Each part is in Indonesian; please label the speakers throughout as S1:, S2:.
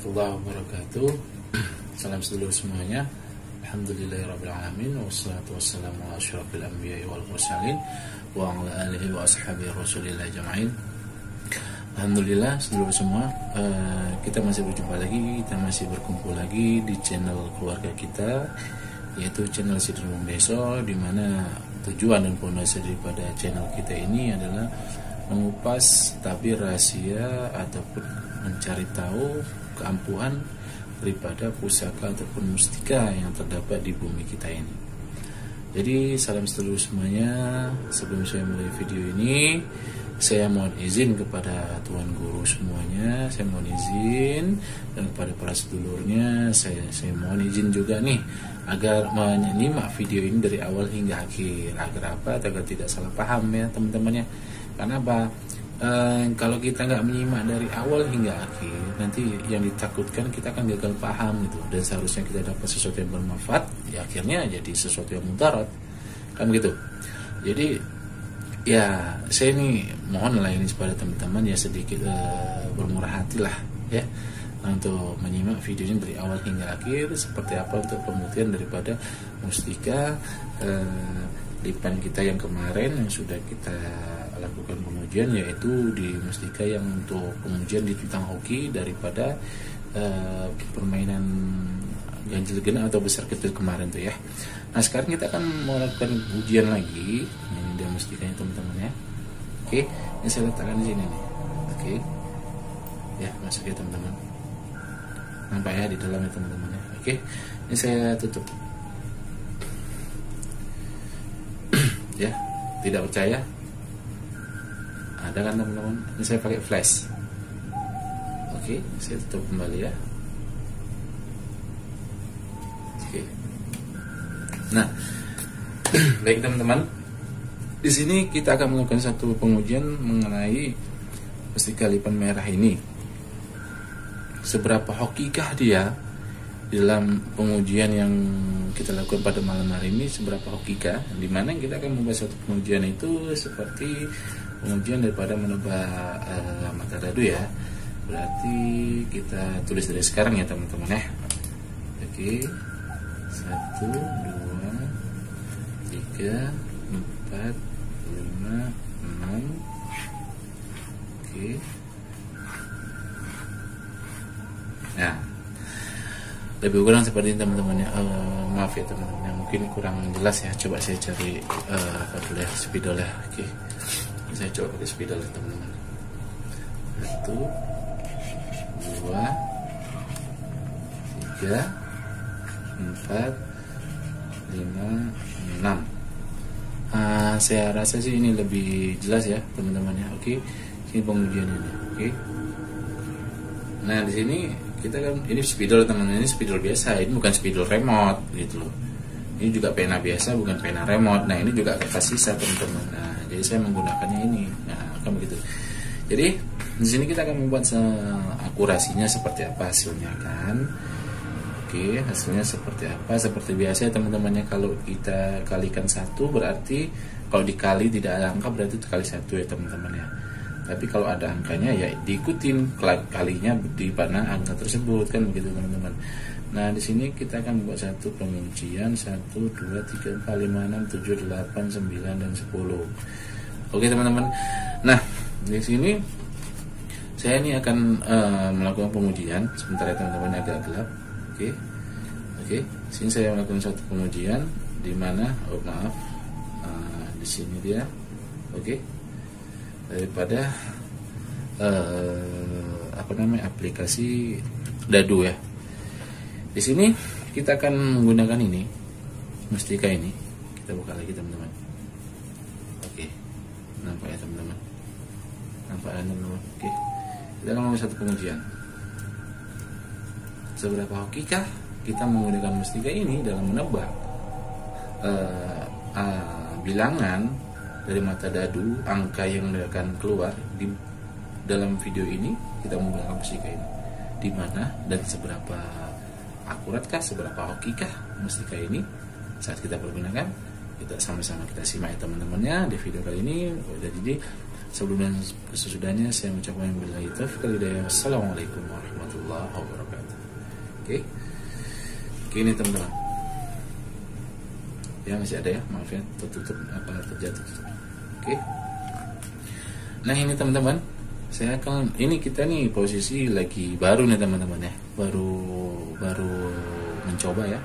S1: warahmatullahi wabarakatuh. Salam sedulur semuanya. Alhamdulillahirrabbilalamin. Wassalatu wassalamu ala asyrafil anbiya'i wal mursalin wa ala alihi wa ashabihi rasulillah jama'in. Alhamdulillah sedulur semua, kita masih berjumpa lagi, kita masih berkumpul lagi di channel keluarga kita, yaitu channel Sidrung Deso, di mana tujuan dan fondasi daripada channel kita ini adalah mengupas tabir rahasia ataupun mencari tahu keampuhan daripada pusaka ataupun mustika yang terdapat di bumi kita ini. Jadi salam sedulur semuanya, sebelum saya mulai video ini, saya mohon izin kepada Tuan Guru semuanya, saya mohon izin, dan kepada para sedulurnya, saya mohon izin juga nih agar menyimak video ini dari awal hingga akhir. Agar apa? Agar tidak salah paham ya teman-teman ya. Karena apa? Kalau kita nggak menyimak dari awal hingga akhir, nanti yang ditakutkan kita akan gagal paham gitu. Dan seharusnya kita dapat sesuatu yang bermanfaat, ya akhirnya jadi sesuatu yang mudarat, kan gitu. Jadi ya saya ini mohon lah ini kepada teman-teman ya sedikit bermurah hati lah ya untuk menyimak video ini dari awal hingga akhir, seperti apa untuk pembuktian daripada mustika lipan kita yang kemarin yang sudah kita lakukan pengujian, yaitu di mustika yang untuk pengujian di tentang hoki daripada permainan ganjil genap atau besar kecil kemarin tuh ya. Nah sekarang kita akan melakukan ujian lagi. Ini dia mustikanya teman-teman ya. Oke, ini saya letakkan di sini nih. Oke, ya masuk ya teman-teman. Nampak ya di dalamnya teman-teman ya. Oke, ini saya tutup. Ya, tidak percaya? Ada kan teman-teman? Ini saya pakai flash. Oke, saya tutup kembali ya. Oke. Nah, baik teman-teman. Di sini kita akan melakukan satu pengujian mengenai mustika lipan merah ini. Seberapa hokikah dia dalam pengujian yang kita lakukan pada malam hari ini, seberapa hokikah, dimana kita akan membahas satu pengujian itu seperti pengujian daripada menebak mata dadu ya. Berarti kita tulis dari sekarang ya teman-teman ya. Oke, 1, 2, 3, 4, 5, 6. Oke. Nah, lebih kurang seperti ini teman-teman ya. Maaf ya teman-teman yang mungkin kurang jelas ya. Coba saya cari apa dulu ya, spidol ya. Oke, saya coba pakai spidol ya teman-teman. 1, 2, 3, 4, 5, 6. Saya rasa sih ini lebih jelas ya teman-teman ya. Oke, ini pengujian ini. Oke. Nah di sini kita kan ini spidol teman-teman, ini spidol biasa, ini bukan spidol remote gitu loh. Ini juga pena biasa, bukan pena remote. Nah ini juga kertas sisa teman-teman. Nah jadi saya menggunakannya ini. Nah kan begitu. Jadi di sini kita akan membuat akurasinya seperti apa hasilnya kan. Oke, hasilnya seperti apa? Seperti biasa teman-temannya, kalau kita kalikan 1 berarti kalau dikali tidak ada angka berarti itu kali 1 ya teman-teman ya. Tapi kalau ada angkanya ya diikutin kalinya di mana angka tersebut kan begitu teman-teman. Nah di sini kita akan membuat satu pengujian 1, 2, 3, 4, 5, 6, 7, 8, 9 dan 10. Oke teman-teman. Nah di sini saya ini akan melakukan pengujian sebentar ya teman-teman, agak gelap. Oke, sini saya melakukan satu pengujian di mana di sini dia. Oke, daripada aplikasi dadu ya. Di sini kita akan menggunakan ini mustika ini. Kita buka lagi teman-teman. Oke, nampak ya teman-teman. Nampak ya teman-teman. Oke, kita akan melakukan satu pengujian. Seberapa hokikah kita menggunakan mustika ini dalam menebak bilangan dari mata dadu, angka yang akan keluar di dalam video ini. Kita menggunakan mustika ini di mana dan seberapa akuratkah, seberapa hokikah mustika ini saat kita pergunakan. Kita sama-sama kita simak ya teman-temannya di video kali ini. Jadi sebelum dan sesudahnya saya mengucapkan billahi taufiq wal hidayah. Wassalamualaikum warahmatullahi wabarakatuh. Oke. Oke, ini teman-teman. Ya masih ada ya, maaf ya, tertutup apa terjatuh. Oke. Nah ini teman-teman, saya akan kita nih posisi lagi baru nih teman-teman ya, baru mencoba ya.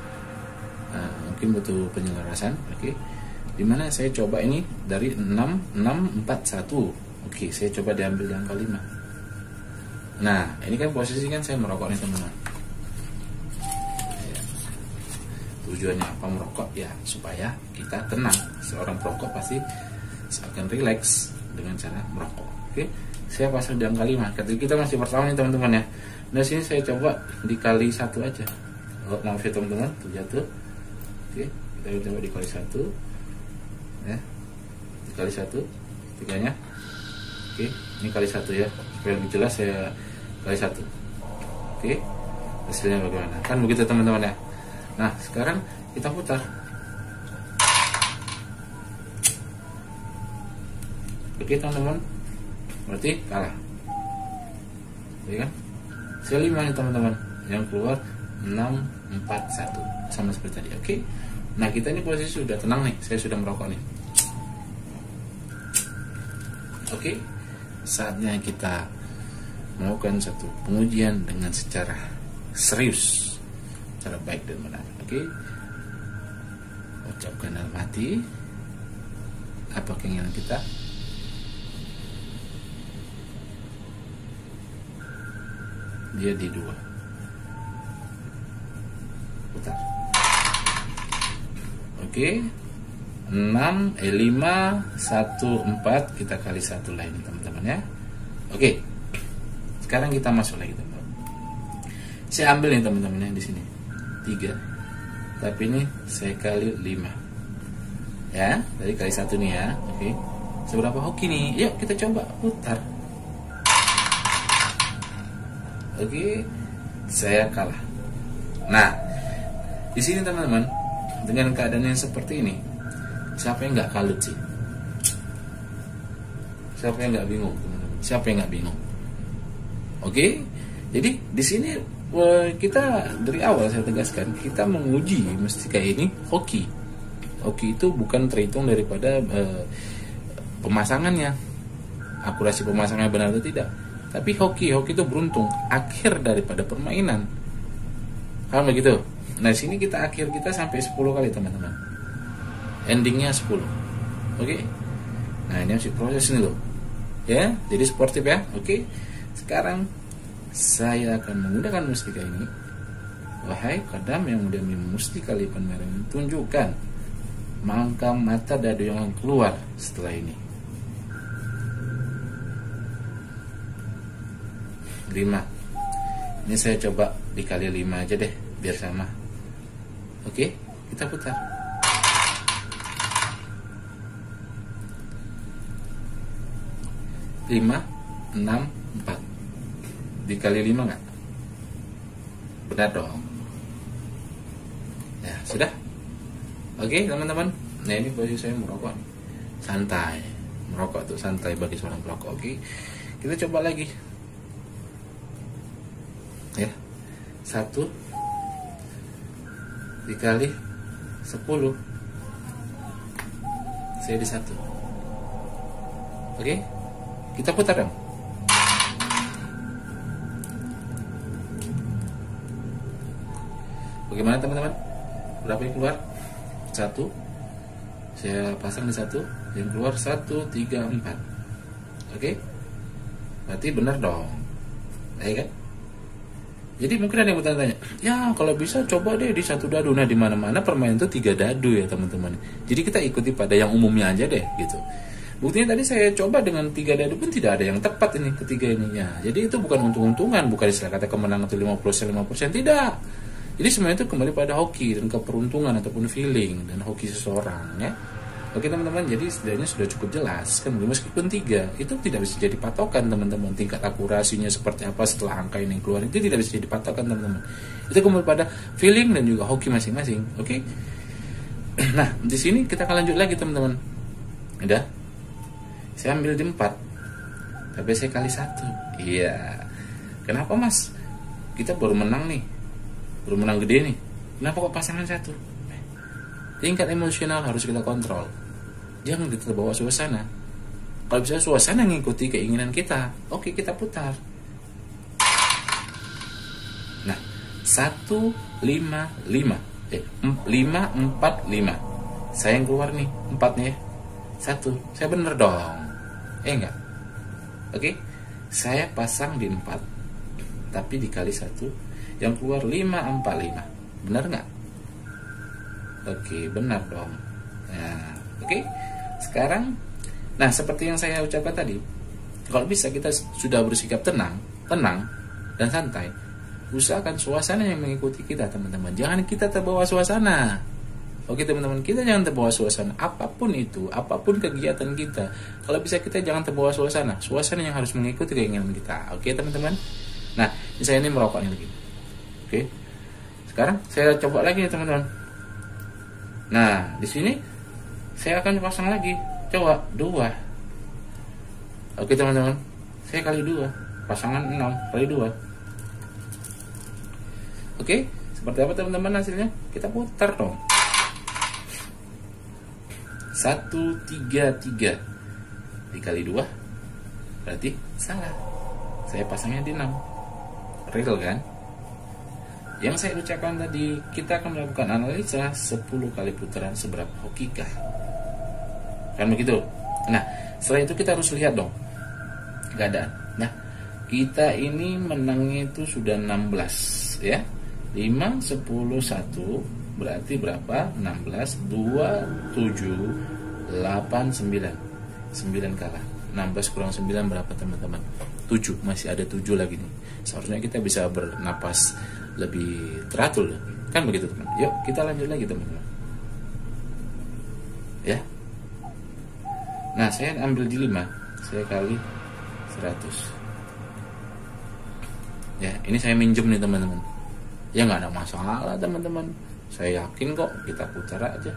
S1: Mungkin butuh penyelarasan. Oke. Dimana saya coba ini dari 6641. Oke, saya coba diambil yang kelima. Nah ini kan posisi kan saya merokok nih teman-teman. Tujuannya apa merokok ya, supaya kita tenang. Seorang perokok pasti akan rileks dengan cara merokok. Oke, saya pasang di angka 5. Ketika kita masih pertama nih teman-teman ya. Nah sini saya coba dikali 1 aja. Oh, maaf ya teman-teman, terjatuh. Oke, kita coba dikali 1 ya, dikali 1 tiganya. Oke, ini kali 1 ya, supaya lebih jelas saya kali 1. Oke, hasilnya bagaimana? Kan begitu teman-teman ya. Nah sekarang kita putar. Oke teman-teman, berarti kalah. Oke kan? Saya 5 nih teman-teman, yang keluar 641 sama seperti tadi. Oke. Nah kita ini posisi sudah tenang nih, saya sudah merokok nih. Oke, saatnya kita melakukan satu pengujian dengan secara serius, secara baik dan benar. Oke, ucapkan dalam hati apa keinginan kita. Dia di 2. Putar. Oke, 5, 1, 4 kita kali 1 lain teman-teman ya. Oke, sekarang kita masuk lagi teman-teman. Saya ambil nih teman-teman ya di sini 3. Tapi ini saya kali 5. Ya, tadi kali 1 nih ya. Oke. Seberapa hoki nih? Yuk kita coba putar. Oke. Saya kalah. Nah, di sini teman-teman, dengan keadaan yang seperti ini, siapa yang nggak kalut sih? Siapa yang nggak bingung, teman-teman? Siapa yang nggak bingung? Oke. Jadi di sini kita dari awal saya tegaskan, kita menguji mustika ini hoki. Hoki itu bukan terhitung daripada pemasangannya, akurasi pemasangannya benar atau tidak, tapi hoki itu beruntung, akhir daripada permainan. Paham begitu? Nah sini kita sampai 10 kali teman-teman, endingnya 10. Oke. Nah ini masih proses ini loh ya, jadi sportif ya. Oke. Sekarang saya akan menggunakan mustika ini. Wahai Qadam yang mudah mustika lipan merah ini, tunjukkan angka mata dadu yang keluar setelah ini. 5. Ini saya coba dikali 5 aja deh, biar sama. Oke, kita putar. Lima, 6, 4. Dikali 5 nggak? Benar dong. Ya sudah. Oke teman-teman. Nah ini posisi saya merokok nih. Santai. Merokok tuh santai bagi seorang perokok. Oke. Kita coba lagi. Ya. 1 dikali 10. Saya di 1. Oke. Kita putar dong. Bagaimana teman-teman? Berapa yang keluar? 1. Saya pasang di 1. Yang keluar 1, 3, 4. Oke? Berarti benar dong. Ya kan? Jadi mungkin ada yang bertanya, ya kalau bisa coba deh di 1 dadu. Nah di mana-mana permainan itu 3 dadu ya teman-teman. Jadi kita ikuti pada yang umumnya aja deh gitu. Buktinya tadi saya coba dengan 3 dadu pun tidak ada yang tepat ini ketiga ininya. Jadi itu bukan untung-untungan, bukan istilah kata kemenangan itu 50%, tidak. Jadi semuanya itu kembali pada hoki dan keperuntungan ataupun feeling dan hoki seseorang ya. Oke teman-teman, jadi setidaknya sudah cukup jelas kan, meskipun 3 itu tidak bisa jadi patokan teman-teman. Tingkat akurasinya seperti apa setelah angka ini keluar itu tidak bisa jadi patokan teman-teman. Itu kembali pada feeling dan juga hoki masing-masing. Oke. Nah di sini kita akan lanjut lagi teman-teman. Udah. Saya ambil di 4, tapi saya kali 1. Iya. Kenapa mas? Kita baru menang nih. baru menang gede nih, kenapa kok pasangan satu? Tingkat emosional harus kita kontrol, jangan kita bawa suasana. Kalau bisa suasana ngikuti keinginan kita, oke kita putar. Nah, 1 5 5 5 4 5. Saya yang keluar nih 4 nih. 1, saya bener dong. Enggak. Oke. Saya pasang di 4, tapi dikali 1, yang keluar 5 4 5. Benar nggak? Oke, benar dong. Nah, oke. Sekarang, nah seperti yang saya ucapkan tadi, kalau bisa kita sudah bersikap tenang dan santai. Usahakan suasana yang mengikuti kita, teman-teman. Jangan kita terbawa suasana. Oke teman-teman, kita jangan terbawa suasana. Apapun itu, apapun kegiatan kita, kalau bisa kita jangan terbawa suasana. Suasana yang harus mengikuti keinginan kita. Oke teman-teman. Nah, ini saya ini merokok nih lagi. Oke. Sekarang saya coba lagi nih teman-teman. Nah, di sini saya akan pasang lagi. Coba 2. Oke teman-teman. Saya kali 2. Pasangan 6 kali 2. Oke, seperti apa teman-teman hasilnya? Kita putar dong. 1 3 3 dikali 2 berarti salah. Saya pasangnya di 6. Real kan? Yang saya ucapkan tadi, kita akan melakukan analisa 10 kali putaran seberapa hokikah. Kan begitu? Nah, setelah itu kita harus lihat dong keadaan. Nah, kita ini menangnya itu sudah 16 ya. 5 10 1 berarti berapa? 16 2 7 8 9 9 kalah. 16 kurang 9 berapa teman-teman? 7. Masih ada 7 lagi nih. Seharusnya kita bisa bernapas lebih teratur kan begitu teman. Yuk kita lanjut lagi teman-teman ya. Nah, saya ambil di 5, saya kali 100 ya. Ini saya minjem nih teman-teman ya, nggak ada masalah teman-teman. Saya yakin kok, kita putar aja.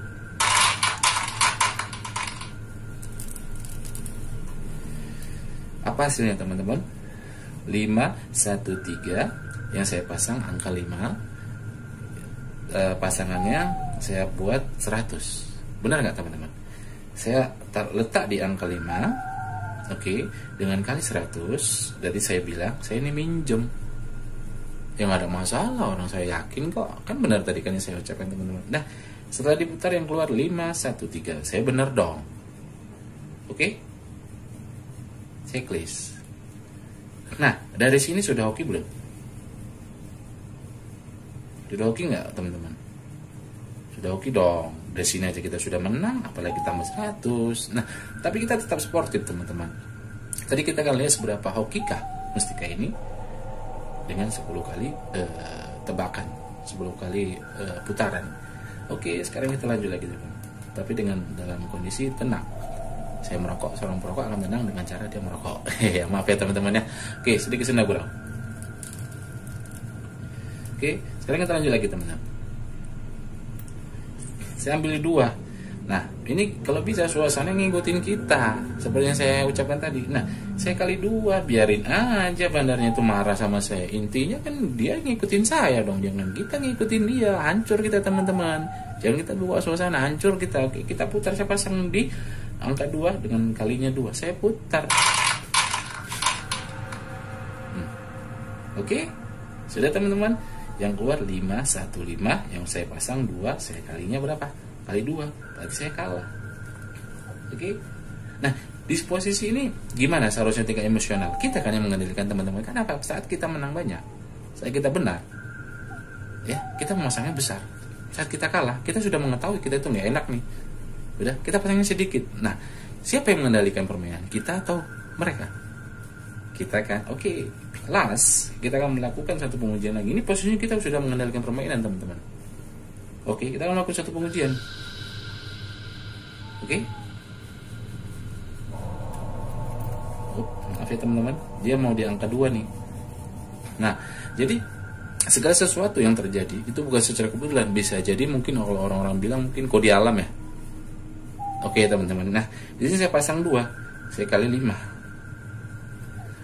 S1: Apa hasilnya teman-teman? 5 1 3 yang saya pasang angka 5. Pasangannya saya buat 100. Benar nggak teman-teman? Saya letak di angka 5. Oke, dengan kali 100. Jadi saya bilang saya ini minjem. Ya nggak ada masalah, orang saya yakin kok. Kan benar tadi kan yang saya ucapkan teman-teman. Nah, setelah diputar yang keluar 5 1 3. Saya benar dong. Oke? Checklist. Nah, dari sini sudah oke belum? Sudah oke nggak teman-teman? Sudah oke dong. Dari sini aja kita sudah menang, apalagi tambah 100. Nah, tapi kita tetap sportif teman-teman. Tadi kita akan lihat seberapa hokikah mustika ini dengan 10 kali tebakan, 10 kali putaran. Oke, sekarang kita lanjut lagi teman. Tapi dengan dalam kondisi tenang. Saya merokok, seorang perokok akan tenang dengan cara dia merokok. Ya, maaf ya teman-teman ya. Oke, sedikit senda gurau. Oke, sekarang kita lanjut lagi teman-teman. Saya ambil 2. Nah, ini kalau bisa suasana ngikutin kita, seperti yang saya ucapkan tadi. Nah, saya kali 2, biarin aja bandarnya itu marah sama saya. Intinya kan dia ngikutin saya dong, jangan kita ngikutin dia. Hancur kita teman-teman. Jangan kita bawa suasana, hancur kita. Oke, kita putar, saya pasang di angka 2 dengan kalinya 2. Saya putar. Oke, sudah teman-teman. Yang keluar 5 1 5, yang saya pasang 2, saya kalinya berapa? Kali 2, berarti saya kalah. Oke. Nah, di posisi ini gimana seharusnya tingkat emosional? Kita kan yang mengendalikan teman-teman. Kenapa? Saat kita menang banyak, saat kita benar, ya kita memasangnya besar. Saat kita kalah, kita sudah mengetahui kita itu nggak enak nih. Udah, kita pasangnya sedikit. Nah, siapa yang mengendalikan permainan? Kita atau mereka? Kita kan. Oke, last kita akan melakukan satu pengujian lagi. Ini posisinya kita sudah mengendalikan permainan teman-teman. Oke, kita akan melakukan satu pengujian. Oke. Maaf ya teman-teman, dia mau di angka 2 nih. Nah, jadi segala sesuatu yang terjadi itu bukan secara kebetulan. Bisa jadi mungkin kalau orang-orang bilang mungkin kode alam ya. Oke teman-teman. Nah, di sini saya pasang 2, saya kali 5.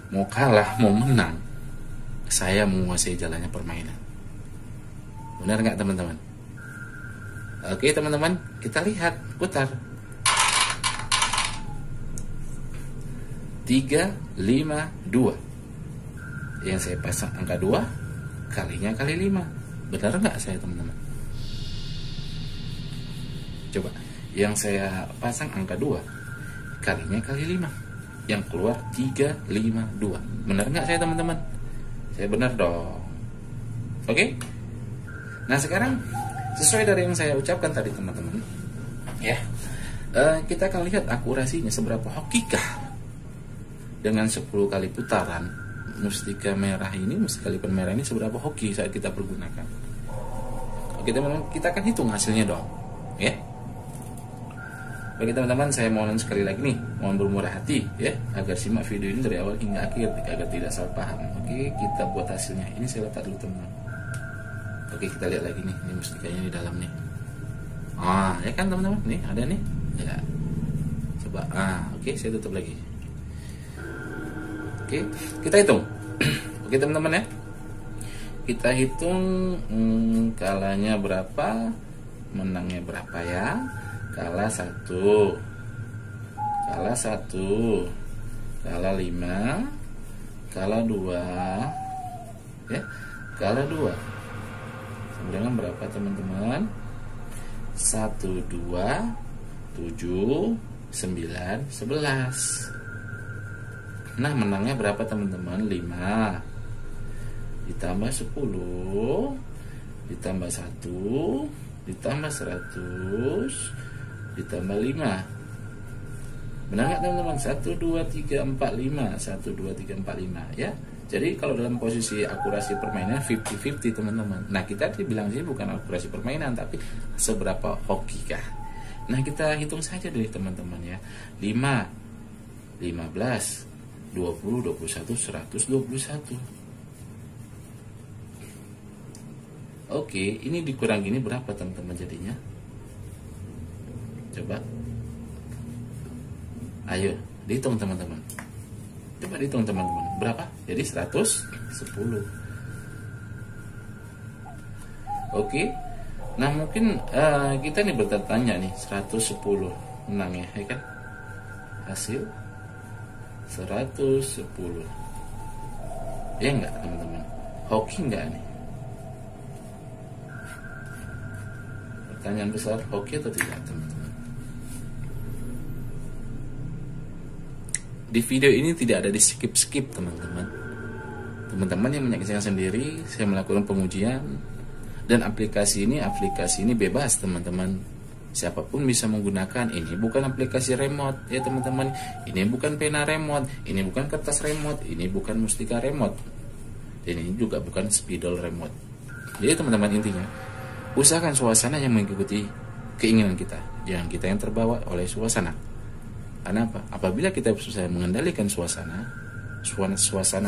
S1: Mau kalah, mau menang, saya menguasai jalannya permainan. Benar nggak teman-teman? Oke teman-teman, kita lihat, putar. 3, 5, 2. Yang saya pasang angka 2 kalinya kali 5. Benar nggak saya teman-teman? Coba, yang saya pasang angka 2 kalinya kali 5. Yang keluar 3, 5, 2. Benar nggak saya teman-teman? Saya benar dong. Oke? Nah sekarang sesuai dari yang saya ucapkan tadi teman-teman, ya, kita akan lihat akurasinya seberapa hokikah dengan 10 kali putaran mustika merah ini, mustika lipat merah ini seberapa hoki saat kita pergunakan. Oke teman-teman, kita akan hitung hasilnya dong, ya. Bagi teman-teman, saya mohon sekali lagi nih, mohon bermurah hati ya, agar simak video ini dari awal hingga akhir agar tidak salah paham. Oke, kita buat hasilnya. Ini saya letak dulu teman-teman. Oke, kita lihat lagi nih, ini mustikanya di dalam nih. Ya kan teman-teman, nih ada nih. Ya. Coba, oke, saya tutup lagi. Oke, kita hitung. Oke teman-teman ya, kita hitung kalanya berapa, menangnya berapa ya. Kalah 1, kalah 1, kalah 5, kalah 2, ya, kalah 2. Sama dengan berapa teman-teman? 1, 2, 7, 9, 11. Nah menangnya berapa teman-teman? 5 ditambah 10 ditambah 1 ditambah 100 ditambah 5. Benar nggak teman-teman? 1, 2, 3, 4, 5. 1, 2, 3, 4, 5 ya. Jadi kalau dalam posisi akurasi permainan 50-50 teman-teman. Nah kita dibilang sih bukan akurasi permainan, tapi seberapa hokikah. Nah kita hitung saja deh teman-teman ya. 5, 15, 20, 21, 121. Oke, ini dikurang gini berapa teman-teman jadinya? Coba. Ayo, dihitung teman-teman. Coba dihitung teman-teman. Berapa? Jadi 110. Oke. Nah, mungkin kita nih bertanya nih, 110 menangnya, ya kan? Hasil 110. Ya enggak teman-teman? Hoki enggak nih? Pertanyaan besar, hoki atau tidak teman-teman? Di video ini tidak ada di skip-skip teman-teman. Teman-teman yang menyaksikan sendiri, saya melakukan pengujian, dan aplikasi ini bebas teman-teman. Siapapun bisa menggunakan. Ini bukan aplikasi remote ya teman-teman. Ini bukan pena remote, ini bukan kertas remote, ini bukan mustika remote, dan ini juga bukan spidol remote. Jadi teman-teman, intinya usahakan suasana yang mengikuti keinginan kita, jangan kita yang terbawa oleh suasana. Karena apa? Apabila kita bisa mengendalikan suasana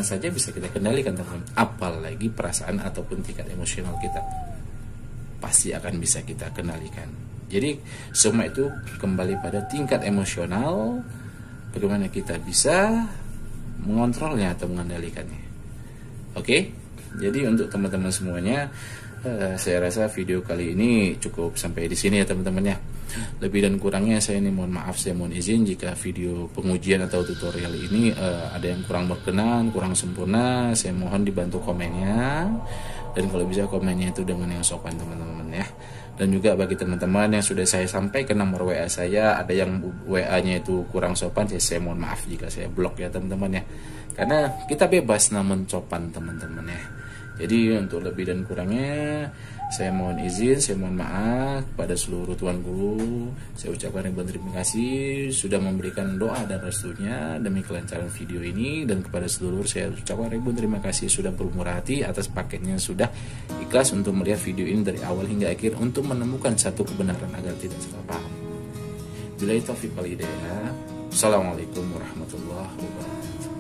S1: saja bisa kita kendalikan teman-teman. Apalagi perasaan ataupun tingkat emosional kita, pasti akan bisa kita kendalikan. Jadi semua itu kembali pada tingkat emosional, bagaimana kita bisa mengontrolnya atau mengendalikannya. Oke, jadi untuk teman-teman semuanya, saya rasa video kali ini cukup sampai di sini ya teman-teman ya. Lebih dan kurangnya saya ini mohon maaf, saya mohon izin jika video pengujian atau tutorial ini ada yang kurang berkenan, kurang sempurna. Saya mohon dibantu komennya, dan kalau bisa komennya itu dengan yang sopan teman-teman ya. Dan juga bagi teman-teman yang sudah saya sampaikan nomor WA saya, ada yang WA-nya itu kurang sopan, saya mohon maaf jika saya blok ya teman-teman ya. Karena kita bebas namun sopan teman-teman ya. Jadi untuk lebih dan kurangnya saya mohon izin, saya mohon maaf pada seluruh tuan guru. Saya ucapkan ribuan terima kasih sudah memberikan doa dan restunya demi kelancaran video ini, dan kepada seluruh saya ucapkan ribuan terima kasih sudah bermurah hati atas paketnya, sudah ikhlas untuk melihat video ini dari awal hingga akhir untuk menemukan satu kebenaran agar tidak salah paham. Billahi taufiq wal hidayah. Assalamualaikum warahmatullahi wabarakatuh.